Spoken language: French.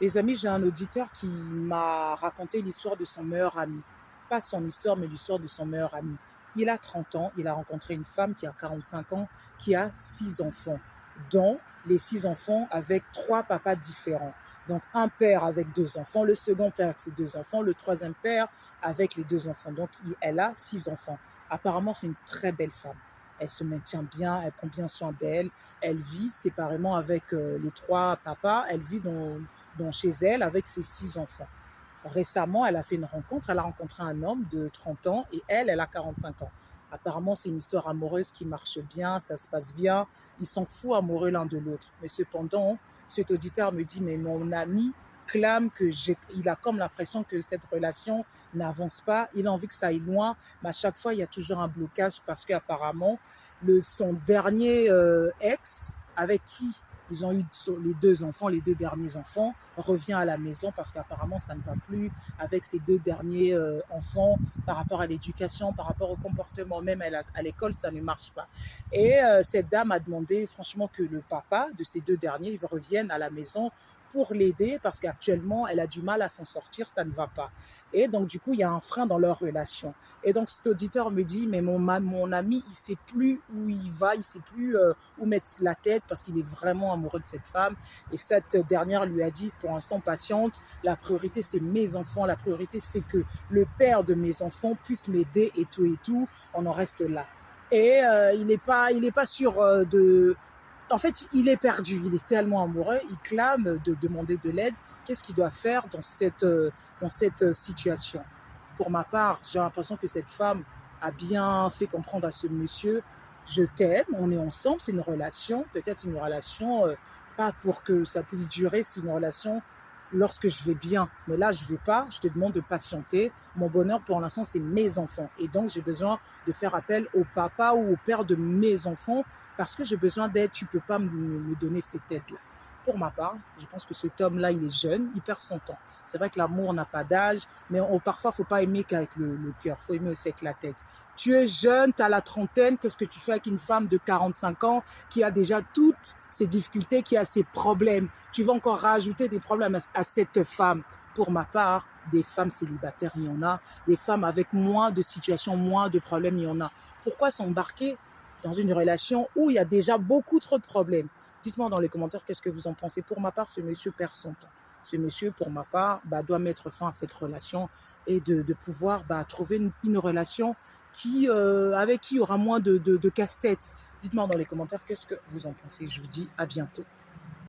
Les amis, j'ai un auditeur qui m'a raconté l'histoire de son meilleur ami. Pas son histoire, mais l'histoire de son meilleur ami. Il a 30 ans, il a rencontré une femme qui a 45 ans, qui a 6 enfants, dont les 6 enfants avec 3 papas différents. Donc un père avec 2 enfants, le second père avec ses 2 enfants, le troisième père avec les 2 enfants. Donc elle a 6 enfants. Apparemment, c'est une très belle femme. Elle se maintient bien, elle prend bien soin d'elle. Elle vit séparément avec les 3 papas. Elle vit dans chez elle avec ses 6 enfants. Récemment, elle a fait une rencontre. Elle a rencontré un homme de 30 ans et elle a 45 ans. Apparemment, c'est une histoire amoureuse qui marche bien, ça se passe bien. Ils sont fous amoureux l'un de l'autre. Mais cependant, cet auditeur me dit, mais mon ami clame il a comme l'impression que cette relation n'avance pas. Il a envie que ça aille loin, mais à chaque fois, il y a toujours un blocage parce qu'apparemment, son dernier ex, avec qui ils ont eu les 2 enfants, les 2 derniers enfants, revient à la maison parce qu'apparemment ça ne va plus avec ces 2 derniers enfants par rapport à l'éducation, par rapport au comportement, même à l'école, ça ne marche pas. Et cette dame a demandé franchement que le papa de ces 2 derniers revienne à la maison pour l'aider parce qu'actuellement, elle a du mal à s'en sortir, ça ne va pas. Et donc, du coup, il y a un frein dans leur relation. Et donc, cet auditeur me dit, mais mon ami, il ne sait plus où il va, il ne sait plus où mettre la tête parce qu'il est vraiment amoureux de cette femme. Et cette dernière lui a dit, pour l'instant, patiente, la priorité, c'est mes enfants, la priorité, c'est que le père de mes enfants puisse m'aider et tout, on en reste là. Et il est pas sûr de... En fait, il est perdu, il est tellement amoureux, il clame de demander de l'aide. Qu'est-ce qu'il doit faire dans cette situation? Pour ma part, j'ai l'impression que cette femme a bien fait comprendre à ce monsieur, je t'aime, on est ensemble, c'est une relation, peut-être une relation, pas pour que ça puisse durer, c'est une relation lorsque je vais bien. Mais là, je ne vais pas, je te demande de patienter. Mon bonheur, pour l'instant, c'est mes enfants. Et donc, j'ai besoin de faire appel au papa ou au père de mes enfants parce que j'ai besoin d'aide. Tu ne peux pas me donner cette aide-là. Pour ma part, je pense que cet homme-là, il est jeune, il perd son temps. C'est vrai que l'amour n'a pas d'âge, mais parfois, il ne faut pas aimer qu'avec le cœur, il faut aimer aussi avec la tête. Tu es jeune, tu as la trentaine, qu'est-ce que tu fais avec une femme de 45 ans qui a déjà toutes ses difficultés, qui a ses problèmes? Tu vas encore rajouter des problèmes à cette femme. Pour ma part, des femmes célibataires, il y en a. Des femmes avec moins de situations, moins de problèmes, il y en a. Pourquoi s'embarquer dans une relation où il y a déjà beaucoup trop de problèmes? Dites-moi dans les commentaires qu'est-ce que vous en pensez. Pour ma part, ce monsieur perd son temps. Ce monsieur, pour ma part, doit mettre fin à cette relation et de pouvoir trouver une relation avec qui il y aura moins de casse-tête. Dites-moi dans les commentaires qu'est-ce que vous en pensez. Je vous dis à bientôt.